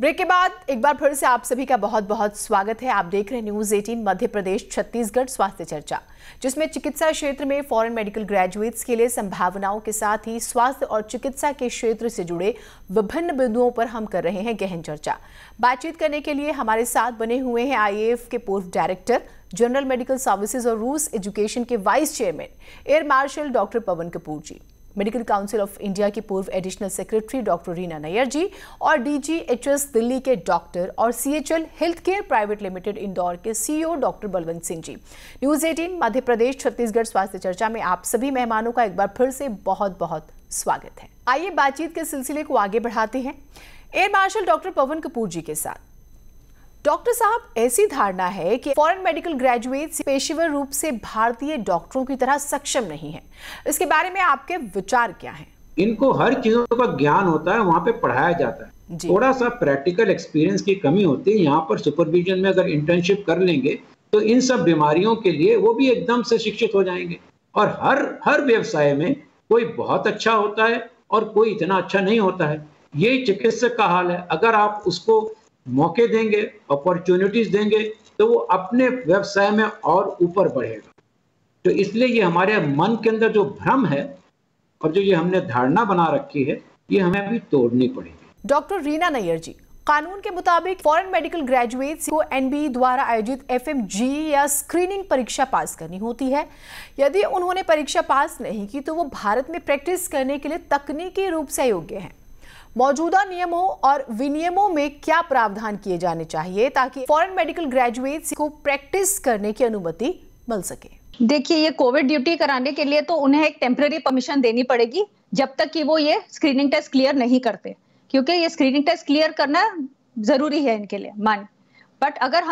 Break के बाद एक बार फिर से आप सभी का बहुत बहुत स्वागत है। आप देख रहे हैं न्यूज 18 मध्य प्रदेश छत्तीसगढ़ स्वास्थ्य चर्चा, जिसमें चिकित्सा क्षेत्र में फॉरेन मेडिकल ग्रेजुएट्स के लिए संभावनाओं के साथ ही स्वास्थ्य और चिकित्सा के क्षेत्र से जुड़े विभिन्न बिंदुओं पर हम कर रहे हैं गहन चर्चा। बातचीत करने के लिए हमारे साथ बने हुए हैं IAF के पूर्व डायरेक्टर जनरल मेडिकल सर्विसेज और रूस एजुकेशन के vice chairman air marshal doctor Pavan Kapoor ji, medical council of India की पूर्व additional secretary doctor Reena Nayyar ji और DGHS दिल्ली के डॉक्टर और CHL health care private limited Indore के CEO doctor Balwant Singh ji. News 18 Madhya Pradesh Chhattisgarh स्वास्थ्य चर्चा में आप सभी मेहमानों का एक बार फिर से बहुत बहुत स्वागत है। आइए बातचीत के सिलसिले को आगे बढ़ाते हैं air marshal doctor Pavan Kapoor जी के साथ। डॉक्टर साहब, ऐसी धारणा है कि फॉरेन मेडिकल ग्रेजुएट्स पेशेवर रूप से भारतीय डॉक्टरों की तरह सक्षम नहीं है, इसके बारे में आपके विचार क्या हैं? इनको हर चीजों का ज्ञान होता है, वहाँ पे पढ़ाया जाता है, थोड़ा सा प्रैक्टिकल एक्सपीरियंस की कमी होती है। यहाँ पर सुपरविजन में अगर इंटर्नशिप कर लेंगे तो इन सब बीमारियों के लिए वो भी एकदम से शिक्षित हो जाएंगे। और हर व्यवसाय में कोई बहुत अच्छा होता है और कोई इतना अच्छा नहीं होता है। यही चिकित्सक का हाल है। अगर आप उसको मौके देंगे, अपॉर्चुनिटीज देंगे, तो वो अपने व्यवसाय में और ऊपर बढ़ेगा। तो इसलिए ये हमारे मन के अंदर जो भ्रम है और जो ये हमने धारणा बना रखी है, ये हमें अभी तोड़नी पड़ेगी। डॉक्टर रीना नैयर जी, कानून के मुताबिक फॉरेन मेडिकल ग्रेजुएट्स को NBE द्वारा आयोजित FMG या स्क्रीनिंग परीक्षा पास करनी होती है। यदि उन्होंने परीक्षा पास नहीं की तो वो भारत में प्रैक्टिस करने के लिए तकनीकी रूप से अयोग्य हैं। मौजूदा नियमों और विनियमों में क्या प्रावधान किए जाने चाहिए ताकि फॉरेन मेडिकल ग्रेजुएट्स को प्रैक्टिस करने की अनुमति मिल सके? देखिए, ये कोविड ड्यूटी कराने के लिए तो उन्हें एक टेम्पररी परमिशन देनी पड़ेगी जब तक कि वो ये स्क्रीनिंग टेस्ट क्लियर नहीं करते, क्योंकि ये स्क्रीनिंग टेस्ट क्लियर करना जरूरी है इनके लिए बट अगर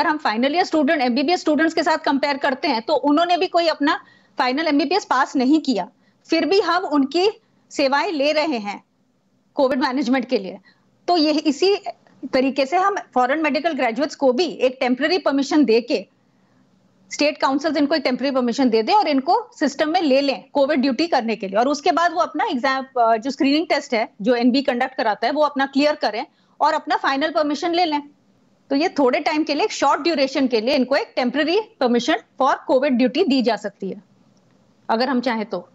हम final year student MBBS students के साथ कंपेयर करते हैं तो उन्होंने भी कोई अपना फाइनल MBBS पास नहीं किया, फिर भी हम उनकी सेवाएं ले रहे हैं कोविड मैनेजमेंट के लिए। तो ये इसी तरीके से हम फॉरेन मेडिकल ग्रेजुएट्स को भी एक टेम्पररी परमिशन देके स्टेट काउंसिल इनको एक टेम्पररी परमिशन दे दे और इनको सिस्टम में ले लें कोविड ड्यूटी करने के लिए, और उसके बाद वो अपना एग्जाम जो स्क्रीनिंग टेस्ट है जो NBE कंडक्ट कराता है वो अपना क्लियर करें और अपना फाइनल परमिशन ले लें। तो ये थोड़े टाइम के लिए, शॉर्ट ड्यूरेशन के लिए इनको एक temporary permission for covid duty दी जा सकती है अगर हम चाहें तो।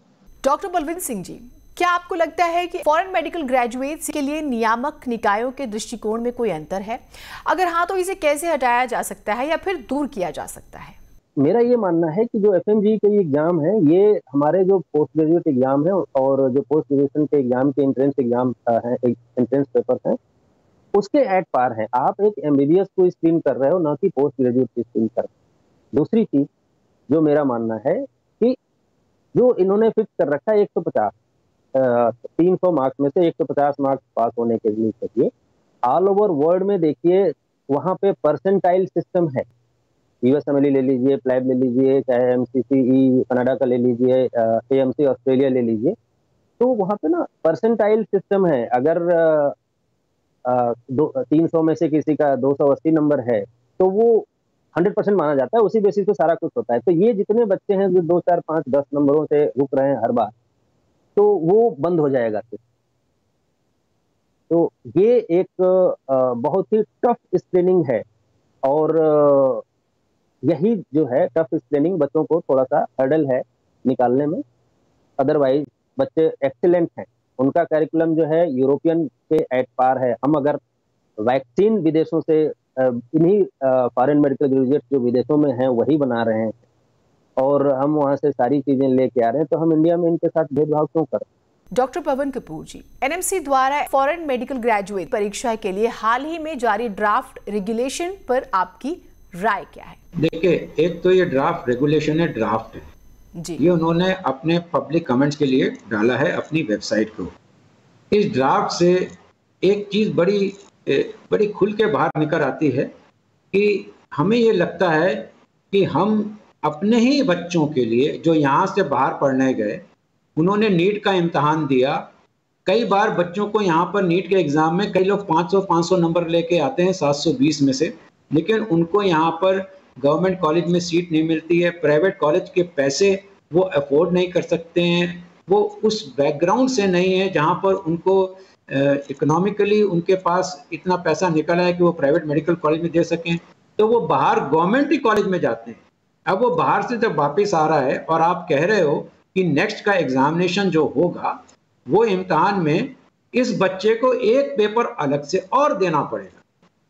डॉक्टर बलवंत सिंह जी, क्या आपको लगता है कि फॉरेन मेडिकल ग्रेजुएट्स के लिए नियामक निकायों के दृष्टिकोण में कोई अंतर है? अगर हाँ, तो इसे कैसे हटाया जा सकता है या फिर दूर किया जा सकता है? मेरा ये मानना है कि जो FMG के एग्जाम है, ये हमारे जो पोस्ट ग्रेजुएट एग्जाम है और जो पोस्ट ग्रेजुएशन के एग्जाम के एंट्रेंस एग्जाम है, एंट्रेंस पेपर है, उसके एट पार है। आप एक MBBS को स्क्रीन कर रहे हो, ना कि पोस्ट ग्रेजुएट की स्क्रीन कर रहे हो। दूसरी चीज जो मेरा मानना है कि जो इन्होंने फिक्स कर रखा है 150 300 मार्क्स में से 150 मार्क्स पास होने के लिए चाहिए। ऑल ओवर वर्ल्ड में देखिए, वहाँ पे परसेंटाइल सिस्टम है। USMLE ले लीजिए, प्लैब ले लीजिए, चाहे MCCE कनाडा का ले लीजिए, AMC ऑस्ट्रेलिया ले लीजिए, तो वहाँ पे ना परसेंटाइल सिस्टम है। अगर 300 में से किसी का 280 नंबर है तो वो 100% माना जाता है, उसी बेसिस पे सारा कुछ होता है। तो ये जितने बच्चे हैं जो 2, 4, 5, 10 नंबरों से रुक रहे हैं हर बार, तो वो बंद हो जाएगा। तो ये एक बहुत ही टफ स्क्रीनिंग है और यही जो है टफ स्क्रीनिंग बच्चों को थोड़ा सा हर्डल है निकालने में। अदरवाइज बच्चे एक्सीलेंट हैं, उनका करिकुलम जो है यूरोपियन के एट पार है। हम अगर वैक्सीन विदेशों से इन्हीं फॉरेन मेडिकल ग्रेजुएट जो विदेशों में हैं वही बना रहे हैं और हम वहाँ से सारी चीजें लेके आ रहे हैं, तो हम इंडिया में इनके साथ भेदभाव क्यों करें? डॉक्टर पवन कपूर जी, NMC द्वारा फॉरेन मेडिकल ग्रेजुएट परीक्षा के लिए हाल ही में जारी ड्राफ्ट रेगुलेशन पर आपकी राय क्या है? देखिए, एक तो ये ड्राफ्ट रेगुलेशन है, ड्राफ्ट है जी, ये उन्होंने अपने पब्लिक कमेंट्स के लिए डाला है अपनी वेबसाइट को। इस ड्राफ्ट से एक चीज बड़ी खुल के बाहर निकल आती है कि हमें ये लगता है कि हम अपने ही बच्चों के लिए जो यहाँ से बाहर पढ़ने गए, उन्होंने नीट का इम्तहान दिया। कई बार बच्चों को यहाँ पर नीट के एग्जाम में कई लोग 500 नंबर लेके आते हैं 720 में से, लेकिन उनको यहाँ पर गवर्नमेंट कॉलेज में सीट नहीं मिलती है। प्राइवेट कॉलेज के पैसे वो अफोर्ड नहीं कर सकते हैं, वो उस बैकग्राउंड से नहीं है जहाँ पर उनको इकोनॉमिकली उनके पास इतना पैसा निकला है कि वो प्राइवेट मेडिकल कॉलेज में दे सकें, तो वो बाहर गवर्नमेंट ही कॉलेज में जाते हैं। अब वो बाहर से जब वापस आ रहा है और आप कह रहे हो कि नेक्स्ट का एग्जामिनेशन जो होगा वो इम्तिहान में इस बच्चे को एक पेपर अलग से और देना पड़ेगा,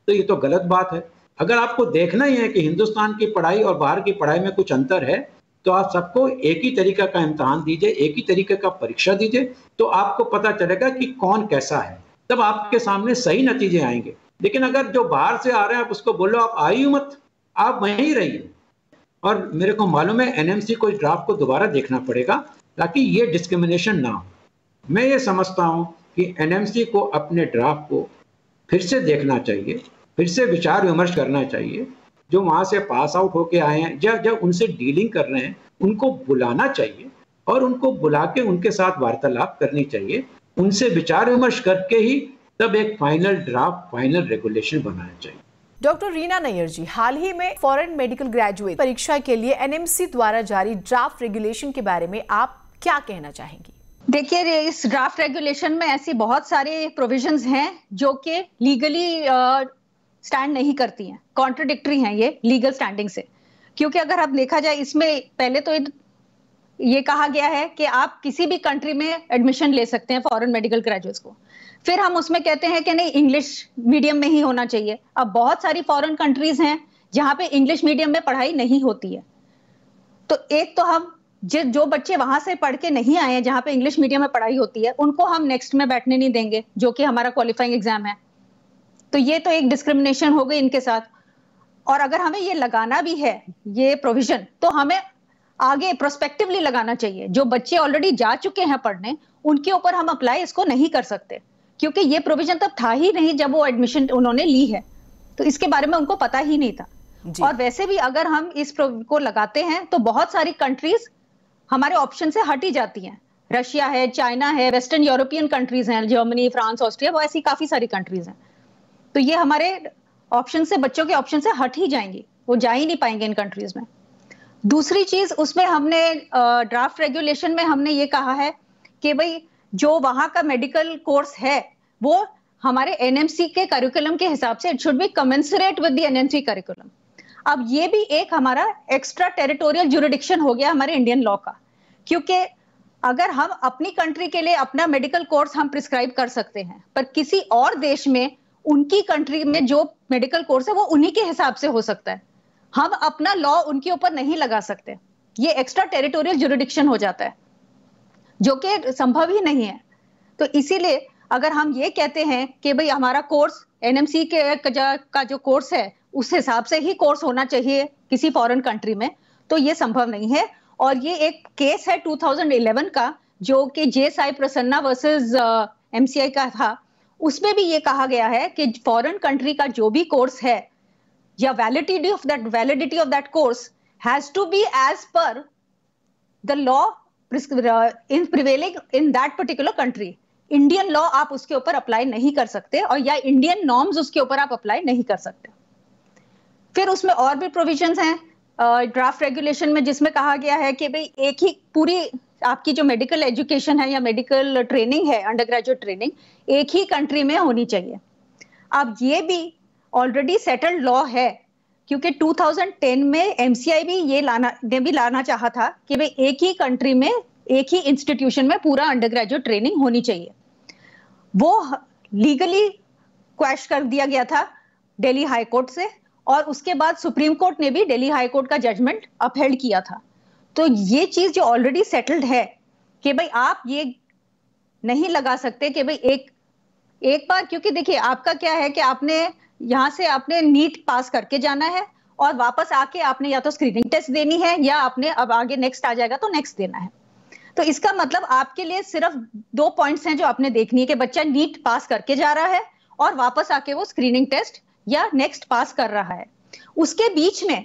तो ये तो गलत बात है। अगर आपको देखना ही है कि हिंदुस्तान की पढ़ाई और बाहर की पढ़ाई में कुछ अंतर है, तो आप सबको एक ही तरीका का इम्तिहान दीजिए, एक ही तरीके का परीक्षा दीजिए, तो आपको पता चलेगा कि कौन कैसा है, तब आपके सामने सही नतीजे आएंगे। लेकिन अगर जो बाहर से आ रहे हैं आप उसको बोलो आप आइए मत, आप वहीं रहिए। और मेरे को मालूम है एनएमसी को इस ड्राफ्ट को दोबारा देखना पड़ेगा ताकि ये डिस्क्रिमिनेशन ना हो। मैं ये समझता हूँ कि एनएमसी को अपने ड्राफ्ट को फिर से देखना चाहिए, फिर से विचार विमर्श करना चाहिए। जो वहाँ से पास आउट होके आए हैं, जब उनसे डीलिंग कर रहे हैं उनको बुलाना चाहिए और उनको बुला के उनके साथ वार्तालाप करनी चाहिए, उनसे विचार विमर्श करके ही तब एक फाइनल ड्राफ्ट, फाइनल रेगुलेशन बनाना चाहिए। डॉक्टर रीना नैयर जी, हाल ही में फॉरेन मेडिकल ग्रेजुएट परीक्षा के लिए एनएमसी द्वारा जारी ड्राफ्ट रेगुलेशन के बारे में आप क्या कहना चाहेंगी? देखिए, इस ड्राफ्ट रेगुलेशन में ऐसी बहुत सारे प्रोविजंस हैं जो कि लीगली स्टैंड नहीं करती हैं, कॉन्ट्रडिक्टरी हैं ये लीगल स्टैंडिंग से। क्योंकि अगर आप देखा जाए, इसमें पहले तो ये कहा गया है कि आप किसी भी कंट्री में एडमिशन ले सकते हैं फॉरेन मेडिकल ग्रेजुएट्स को। फिर हम उसमें कहते हैं कि नहीं, इंग्लिश मीडियम में ही होना चाहिए। अब बहुत सारी फॉरेन कंट्रीज हैं जहां पे इंग्लिश मीडियम में पढ़ाई नहीं होती है, तो एक तो हम जो बच्चे वहां से पढ़ के नहीं आए हैं जहां पे इंग्लिश मीडियम में पढ़ाई होती है, उनको हम नेक्स्ट में बैठने नहीं देंगे, जो कि हमारा क्वालिफाइंग एग्जाम है। तो ये तो एक डिस्क्रिमिनेशन हो गई इनके साथ। और अगर हमें ये लगाना भी है ये प्रोविजन, तो हमें आगे प्रोस्पेक्टिवली लगाना चाहिए। जो बच्चे ऑलरेडी जा चुके हैं पढ़ने, उनके ऊपर हम अप्लाई इसको नहीं कर सकते, क्योंकि ये प्रोविजन तब था ही नहीं जब वो एडमिशन उन्होंने ली है, तो इसके बारे में उनको पता ही नहीं था। और वैसे भी अगर हम इस को लगाते हैं तो बहुत सारी कंट्रीज हमारे ऑप्शन से हट ही जाती हैं। रशिया है, चाइना है, वेस्टर्न यूरोपियन कंट्रीज हैं, जर्मनी, फ्रांस, ऑस्ट्रिया, वो ऐसी काफी सारी कंट्रीज हैं। तो ये हमारे ऑप्शन से, बच्चों के ऑप्शन से हट ही जाएंगी, वो जा ही नहीं पाएंगे इन कंट्रीज में। दूसरी चीज, उसमें हमने ड्राफ्ट रेगुलेशन में हमने ये कहा है कि भाई जो वहां का मेडिकल कोर्स है वो हमारे एनएमसी के करिकुलम के हिसाब से it should be commensurate with the NMC curriculum. अब ये भी एक हमारा एक्स्ट्रा टेरिटोरियल ज्यूरिडिक्शन हो गया हमारे इंडियन लॉ का, क्योंकि अगर हम अपनी कंट्री के लिए अपना मेडिकल कोर्स हम प्रिस्क्राइब कर सकते हैं, पर किसी और देश में उनकी कंट्री में जो मेडिकल कोर्स है वो उन्हीं के हिसाब से हो सकता है, हम अपना लॉ उनके ऊपर नहीं लगा सकते। ये एक्स्ट्रा टेरिटोरियल ज्यूरिडिक्शन हो जाता है, जो कि संभव ही नहीं है। तो इसीलिए अगर हम ये कहते हैं कि भाई हमारा कोर्स एनएमसी का जो कोर्स है उस हिसाब से ही कोर्स होना चाहिए किसी फॉरेन कंट्री में, तो ये संभव नहीं है। और ये एक केस है 2011 का, जो कि जे साई प्रसन्ना वर्सेस एमसीआई का था। उसमें भी ये कहा गया है कि फॉरेन कंट्री का जो भी कोर्स है या validity of that course has to be as per the law in prevailing in that particular country. Indian law आप उसके ऊपर अप्लाई नहीं कर सकते, और या इंडियन नॉर्म्स उसके ऊपर आप अप्लाई नहीं कर सकते। फिर उसमें और भी प्रोविजंस हैं ड्राफ्ट रेगुलेशन में, जिसमें कहा गया है कि भाई एक ही पूरी आपकी जो मेडिकल एजुकेशन है या मेडिकल ट्रेनिंग है, अंडर ग्रेजुएट ट्रेनिंग, एक ही कंट्री में होनी चाहिए। अब ये भी ऑलरेडी सेटल्ड लॉ है, क्योंकि 2010 में एमसीआई भी ये लाना चाहा था कि भाई एक ही कंट्री में, एक ही इंस्टीट्यूशन में पूरा अंडर ग्रेजुएट ट्रेनिंग होनी चाहिए। वो लीगली क्वैश कर दिया गया था दिल्ली हाई कोर्ट से, और उसके बाद सुप्रीम कोर्ट ने भी दिल्ली हाई कोर्ट का जजमेंट अपहेल्ड किया था। तो ये चीज जो ऑलरेडी सेटल्ड है कि भाई आप ये नहीं लगा सकते कि भाई एक बार, क्योंकि देखिए आपका क्या है कि आपने यहां से आपने नीट पास करके जाना है और वापस आके आपने या तो स्क्रीनिंग टेस्ट देनी है या आपने अब आगे नेक्स्ट आ जाएगा तो नेक्स्ट देना है। तो इसका मतलब आपके लिए सिर्फ 2 पॉइंट्स हैं जो आपने देखनी है कि बच्चा नीट पास करके जा रहा है और वापस आके वो स्क्रीनिंग टेस्ट या नेक्स्ट पास कर रहा है। उसके बीच में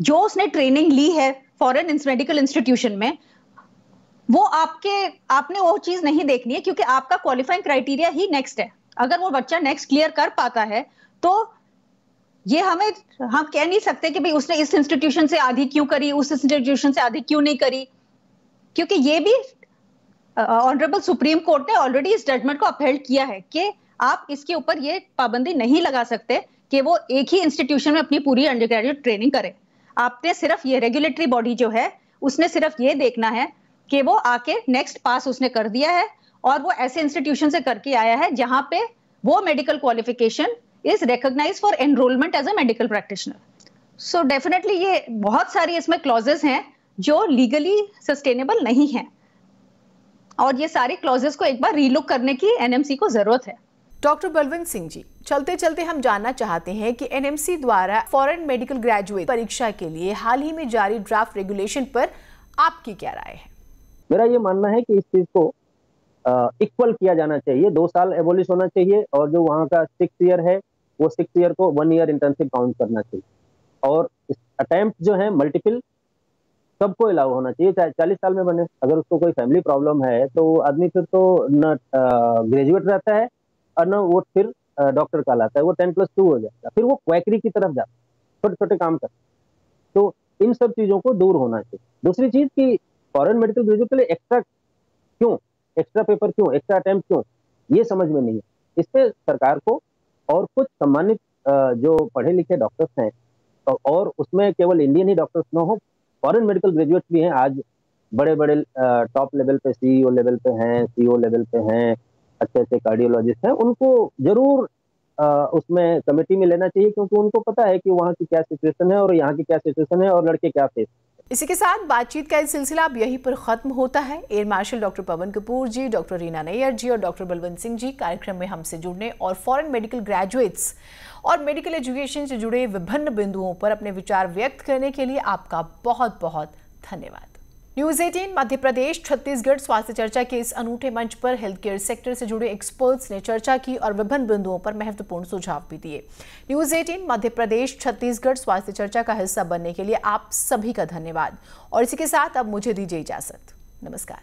जो उसने ट्रेनिंग ली है फॉरेन मेडिकल इंस्टीट्यूशन में, वो आपने वो चीज नहीं देखनी है, क्योंकि आपका क्वालिफाइंग क्राइटेरिया ही नेक्स्ट है। अगर वो बच्चा नेक्स्ट क्लियर कर पाता है तो ये हम कह नहीं सकते कि भाई उसने इस इंस्टीट्यूशन से आधी क्यों करी, उस इंस्टीट्यूशन से आधी क्यों नहीं करी, क्योंकि ये भी ऑनरेबल सुप्रीम कोर्ट ने ऑलरेडी इस जजमेंट को अपहेल्ड किया है कि आप इसके ऊपर ये पाबंदी नहीं लगा सकते कि वो एक ही इंस्टीट्यूशन में अपनी पूरी अंडर ग्रेजुएट ट्रेनिंग करे। आपने सिर्फ ये रेगुलेटरी बॉडी जो है उसने सिर्फ ये देखना है कि वो आके नेक्स्ट पास उसने कर दिया है और वो ऐसे इंस्टीट्यूशन से करके आया है जहां पे वो medical qualification is recognised for enrolment as a medical practitioner. So definitely ये बहुत सारी इसमें क्लॉजेस हैं जो लीगली सस्टेनेबल नहीं है और ये सारी क्लॉजेस को एक बार रीलुक करने की एनएमसी को जरूरत है। डॉक्टर बलवंत सिंह जी, चलते चलते हम जानना चाहते हैं कि एनएमसी द्वारा फॉरेन मेडिकल ग्रेजुएट परीक्षा के लिए हाल ही में जारी ड्राफ्ट रेगुलेशन पर आपकी क्या राय है? मेरा ये मानना है कि इस चीज को इक्वल किया जाना चाहिए, 2 साल एबोलिश होना चाहिए और जो वहाँ का 6 ईयर है वो 6 ईयर को 1 ईयर इंटर्नशिप काउंट करना चाहिए और अटेम्प्ट जो है मल्टीपल सबको अलाउ होना चाहिए, चाहे 40 साल में बने। अगर उसको कोई फैमिली प्रॉब्लम है तो आदमी फिर तो न ग्रेजुएट रहता है और न वो फिर डॉक्टर कहलाता है, वो 10+2 हो जाता है, फिर वो क्वैकरी की तरफ जाता है, छोटे छोटे काम करता है। तो इन सब चीजों को दूर होना चाहिए। दूसरी चीज की फॉरेन मेडिकल ग्रेजुएट के लिए एक्स्ट्रा पेपर क्यों, एक्स्ट्रा अटेम्प्ट क्यों, ये समझ में नहीं है। इस पे सरकार को और कुछ सम्मानित जो पढ़े लिखे डॉक्टर्स हैं और उसमें केवल इंडियन ही डॉक्टर्स न हो, फॉरेन मेडिकल ग्रेजुएट्स भी हैं, आज बड़े बड़े टॉप लेवल पे सीईओ लेवल पे हैं, सीओ लेवल पे हैं, अच्छे अच्छे कार्डियोलॉजिस्ट हैं, उनको जरूर उसमें कमेटी में लेना चाहिए क्योंकि उनको पता है कि वहाँ की क्या सिचुएशन है और यहाँ की क्या सिचुएशन है और लड़के क्या फेस। इसी के साथ बातचीत का ये सिलसिला अब यहीं पर खत्म होता है। Air marshal doctor Pavan Kapoor जी, डॉक्टर रीना नैयर जी और डॉक्टर बलवंत सिंह जी कार्यक्रम में हमसे जुड़ने और फॉरेन मेडिकल ग्रेजुएट्स और मेडिकल एजुकेशन से जुड़े विभिन्न बिंदुओं पर अपने विचार व्यक्त करने के लिए आपका बहुत बहुत धन्यवाद। न्यूज 18 मध्य प्रदेश छत्तीसगढ़ स्वास्थ्य चर्चा के इस अनूठे मंच पर हेल्थ केयर सेक्टर से जुड़े एक्सपर्ट्स ने चर्चा की और विभिन्न बिंदुओं पर महत्वपूर्ण सुझाव भी दिए। न्यूज 18 मध्य प्रदेश छत्तीसगढ़ स्वास्थ्य चर्चा का हिस्सा बनने के लिए आप सभी का धन्यवाद और इसी के साथ अब मुझे दीजिए इजाजत। नमस्कार।